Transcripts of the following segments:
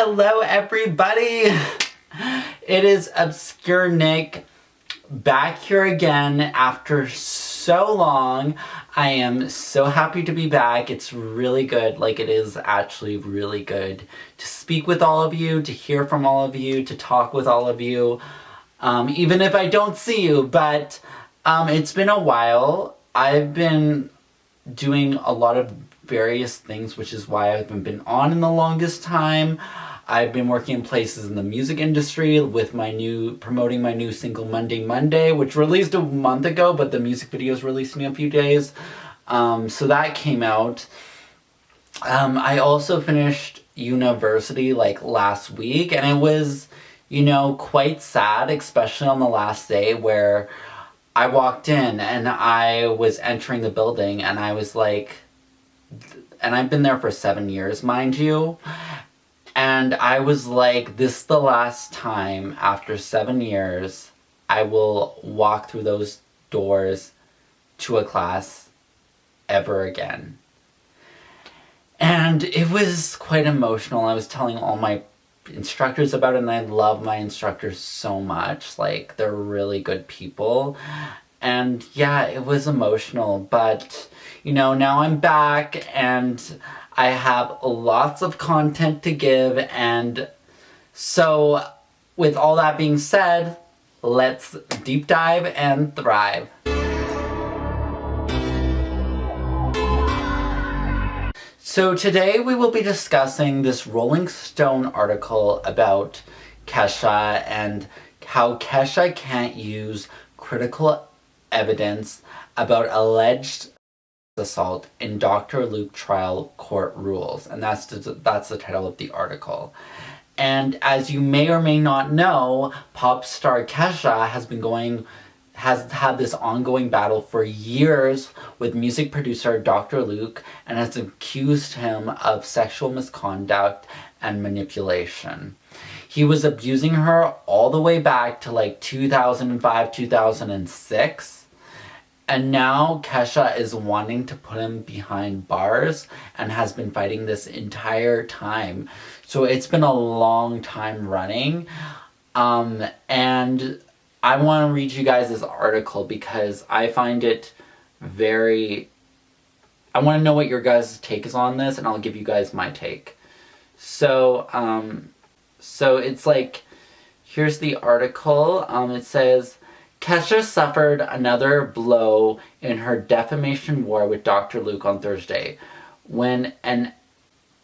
Hello everybody! It is Obscure Nick back here again after so long. I am so happy to be back. It's really good, like it is actually really good to speak with all of you, to hear from all of you, to talk with all of you, even if I don't see you, but it's been a while. I've been doing a lot of various things, which is why I haven't been on in the longest time. I've been working in places in the music industry with promoting my new single Monday, which released a month ago, but the music video is released in a few days. So that came out. I also finished university like last week, and it was, quite sad, especially on the last day where I walked in and I was entering the building and I was like, and I've been there for 7 years, mind you, and I was like, this is the last time after 7 years I will walk through those doors to a class ever again. And it was quite emotional. I was telling all my instructors about it, and I love my instructors so much. Like, they're really good people. And yeah, it was emotional, but now I'm back and I have lots of content to give, and so with all that being said, let's deep dive and thrive. So today we will be discussing this Rolling Stone article about Kesha and how Kesha can't use critical evidence about alleged assault in Dr. Luke trial court rules, and that's the title of the article. And as you may or may not know, pop star Kesha has had this ongoing battle for years with music producer Dr. Luke, and has accused him of sexual misconduct and manipulation. He was abusing her all the way back to like 2005, 2006. And now Kesha is wanting to put him behind bars and has been fighting this entire time. So it's been a long time running. And I want to read you guys this article because I find it I want to know what your guys' take is on this, and I'll give you guys my take. So it's like, here's the article. It says, Kesha suffered another blow in her defamation war with Dr. Luke on Thursday, when an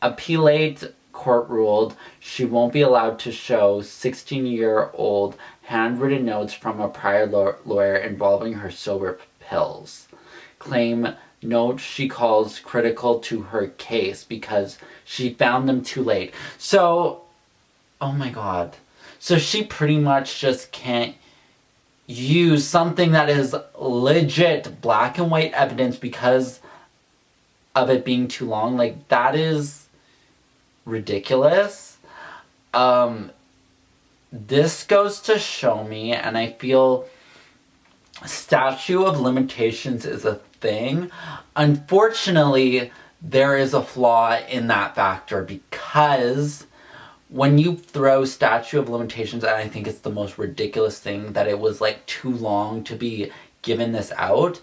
appellate court ruled she won't be allowed to show 16-year-old handwritten notes from a prior lawyer involving her sober pills. Notes she calls critical to her case because she found them too late. So, oh my god. So she pretty much just can't use something that is legit black and white evidence because of it being too long. Like, that is ridiculous. This goes to show me, and I feel statute of limitations is a thing. Unfortunately, there is a flaw in that factor, because when you throw statute of limitations, and I think it's the most ridiculous thing that it was like too long to be given this out.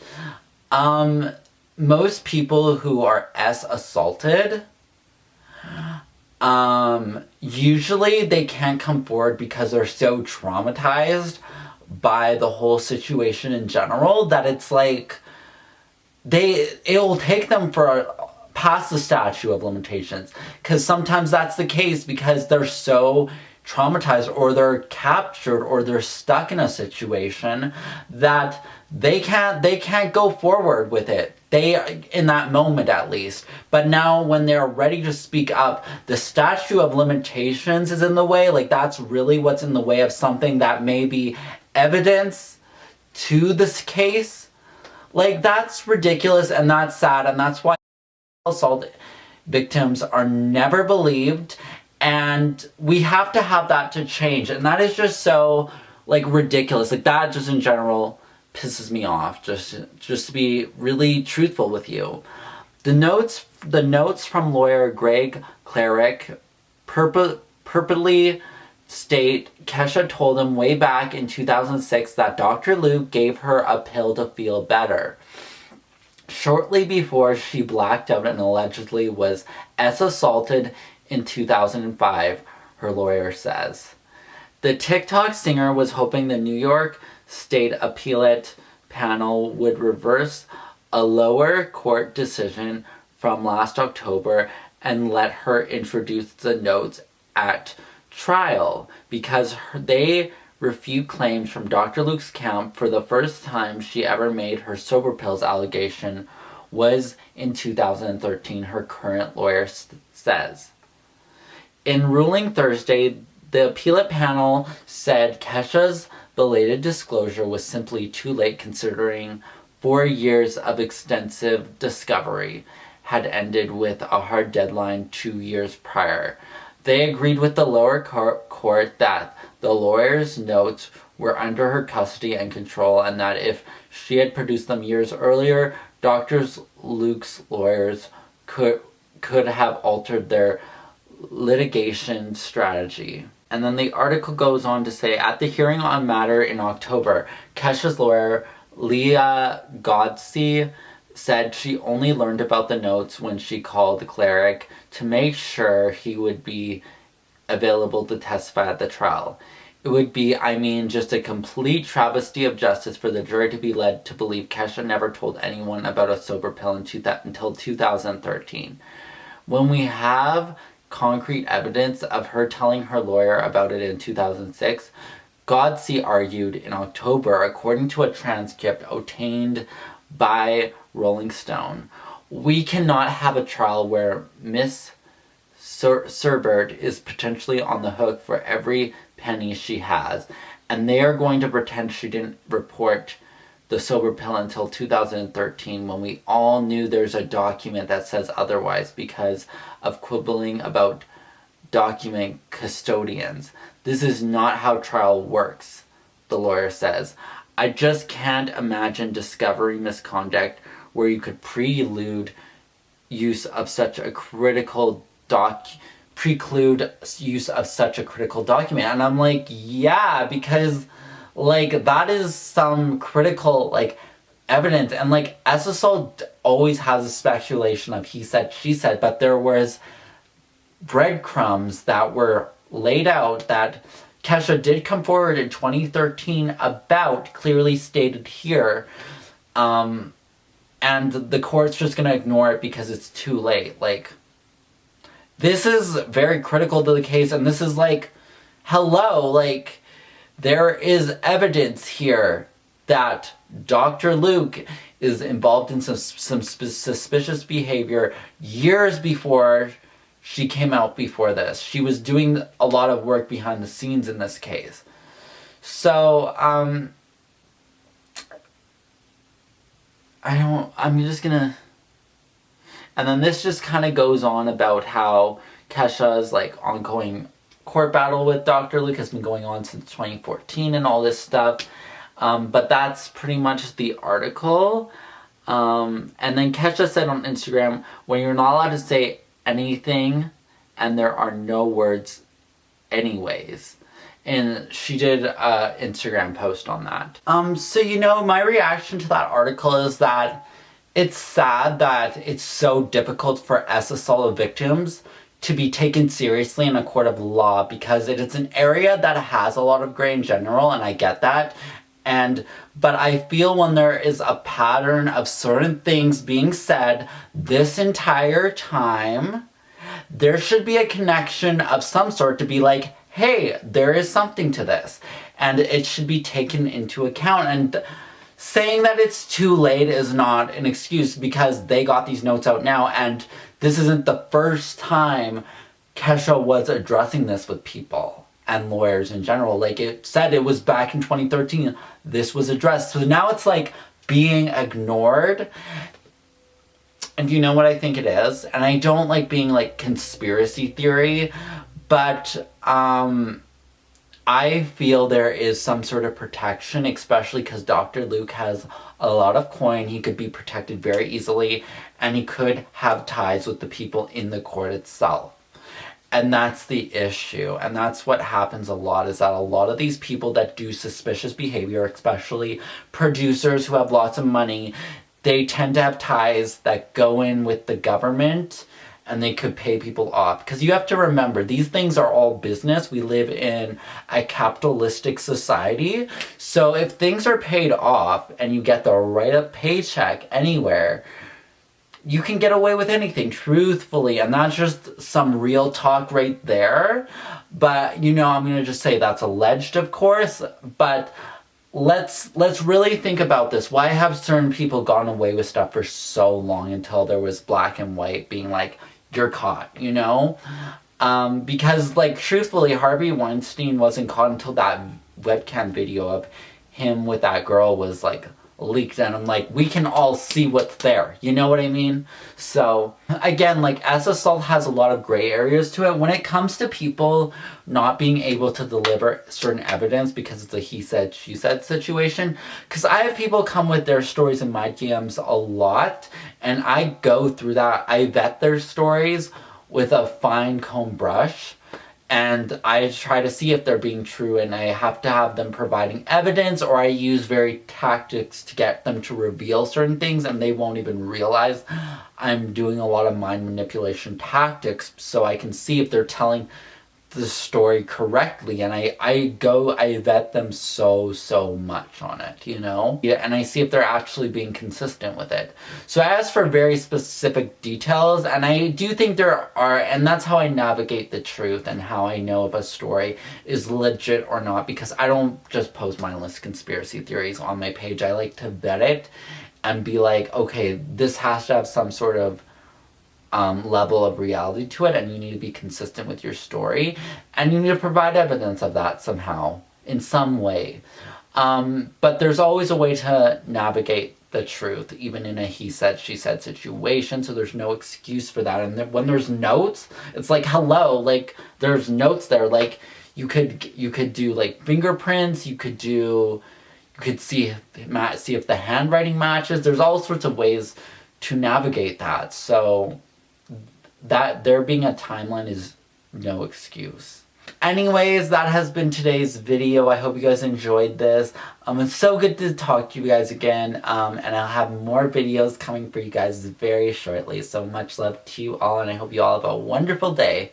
Most people who are assaulted, usually they can't come forward because they're so traumatized by the whole situation in general that it's like it'll take them past the statute of limitations, because sometimes that's the case because they're so traumatized, or they're captured, or they're stuck in a situation that they can't go forward with it. In that moment at least. But now when they're ready to speak up, the statute of limitations is in the way. Like, that's really what's in the way of something that may be evidence to this case. Like, that's ridiculous, and that's sad, and that's why assault victims are never believed, and we have to have that to change. And that is just so, like, ridiculous. Like, that just in general pisses me off, just to be really truthful with you. The notes from lawyer Greg Cleric purportedly state Kesha told him way back in 2006 that Dr. Luke gave her a pill to feel better. Shortly before she blacked out and allegedly was assaulted in 2005, her lawyer says. The TikTok singer was hoping the New York State Appellate Panel would reverse a lower court decision from last October and let her introduce the notes at trial because they refute claims from Dr. Luke's camp. For the first time she ever made her sober pills allegation was in 2013, her current lawyer says. In ruling Thursday, the appellate panel said Kesha's belated disclosure was simply too late considering 4 years of extensive discovery had ended with a hard deadline 2 years prior. They agreed with the lower court that the lawyer's notes were under her custody and control and that if she had produced them years earlier, Dr. Luke's lawyers could have altered their litigation strategy. And then the article goes on to say, at the hearing on matter in October, Kesha's lawyer, Leah Godsey, said she only learned about the notes when she called the cleric to make sure he would be available to testify at the trial. It would be, just a complete travesty of justice for the jury to be led to believe Kesha never told anyone about a sober pill until 2013. When we have concrete evidence of her telling her lawyer about it in 2006, Godsey argued in October, according to a transcript obtained by Rolling Stone, we cannot have a trial where Miss Serbert is potentially on the hook for every penny she has, and they are going to pretend she didn't report the sober pill until 2013 when we all knew there's a document that says otherwise because of quibbling about document custodians. This is not how trial works, the lawyer says. I just can't imagine discovery misconduct where you could preclude use of such a critical document. And I'm like, yeah, because that is some critical evidence. And SSL always has a speculation of he said, she said, but there was breadcrumbs that were laid out that Kesha did come forward in 2013 about, clearly stated here, and the court's just gonna ignore it because it's too late. This is very critical to the case, and this is hello, there is evidence here that Dr. Luke is involved in some suspicious behavior years before she came out before this. She was doing a lot of work behind the scenes in this case. So, I'm just gonna... And then this just kind of goes on about how Kesha's ongoing court battle with Dr. Luke has been going on since 2014 and all this stuff. But that's pretty much the article. And then Kesha said on Instagram, when you're not allowed to say anything and there are no words anyways. And she did an Instagram post on that. So, my reaction to that article is that it's sad that it's so difficult for SSL victims to be taken seriously in a court of law because it is an area that has a lot of gray in general, and I get that. But I feel when there is a pattern of certain things being said this entire time, there should be a connection of some sort to be like, hey, there is something to this, and it should be taken into account. And saying that it's too late is not an excuse because they got these notes out now, and this isn't the first time Kesha was addressing this with people and lawyers in general. It said it was back in 2013, this was addressed. So now it's being ignored. And you know what I think it is? And I don't like being conspiracy theory, but I feel there is some sort of protection, especially because Dr. Luke has a lot of coin. He could be protected very easily, and he could have ties with the people in the court itself. And that's the issue. And that's what happens a lot, is that a lot of these people that do suspicious behavior, especially producers who have lots of money, they tend to have ties that go in with the government, and they could pay people off. Because you have to remember, these things are all business. We live in a capitalistic society. So if things are paid off and you get the right up paycheck anywhere, you can get away with anything, truthfully, and that's just some real talk right there. But, you know, I'm going to just say that's alleged, of course, but let's really think about this. Why have certain people gone away with stuff for so long until there was black and white being like, you're caught, you know? Because, like, truthfully, Harvey Weinstein wasn't caught until that webcam video of him with that girl was, like, leaked, and I'm like, we can all see what's there, you know what I mean? So again, like, S assault has a lot of gray areas to it when it comes to people not being able to deliver certain evidence because it's a he said she said situation. Because I have people come with their stories in my DMs a lot, and I go through that. I vet their stories with a fine comb brush, and I try to see if they're being true, and I have to have them providing evidence, or I use very tactics to get them to reveal certain things, and they won't even realize I'm doing a lot of mind manipulation tactics, so I can see if they're telling the story correctly. And I vet them so much on it, you know? Yeah, and I see if they're actually being consistent with it. So I ask for very specific details, and I do think there are, and that's how I navigate the truth and how I know if a story is legit or not, because I don't just post mindless conspiracy theories on my page. I like to vet it and be like, okay, this has to have some sort of level of reality to it, and you need to be consistent with your story, and you need to provide evidence of that somehow, in some way. But there's always a way to navigate the truth, even in a he said, she said situation, so there's no excuse for that. And when there's notes, it's like, hello, like, there's notes there, like, you could do, like, fingerprints, you could see if the handwriting matches. There's all sorts of ways to navigate that, so that there being a timeline is no excuse. Anyways, that has been today's video. I hope you guys enjoyed this. It's so good to talk to you guys again, and I'll have more videos coming for you guys very shortly. So much love to you all, and I hope you all have a wonderful day.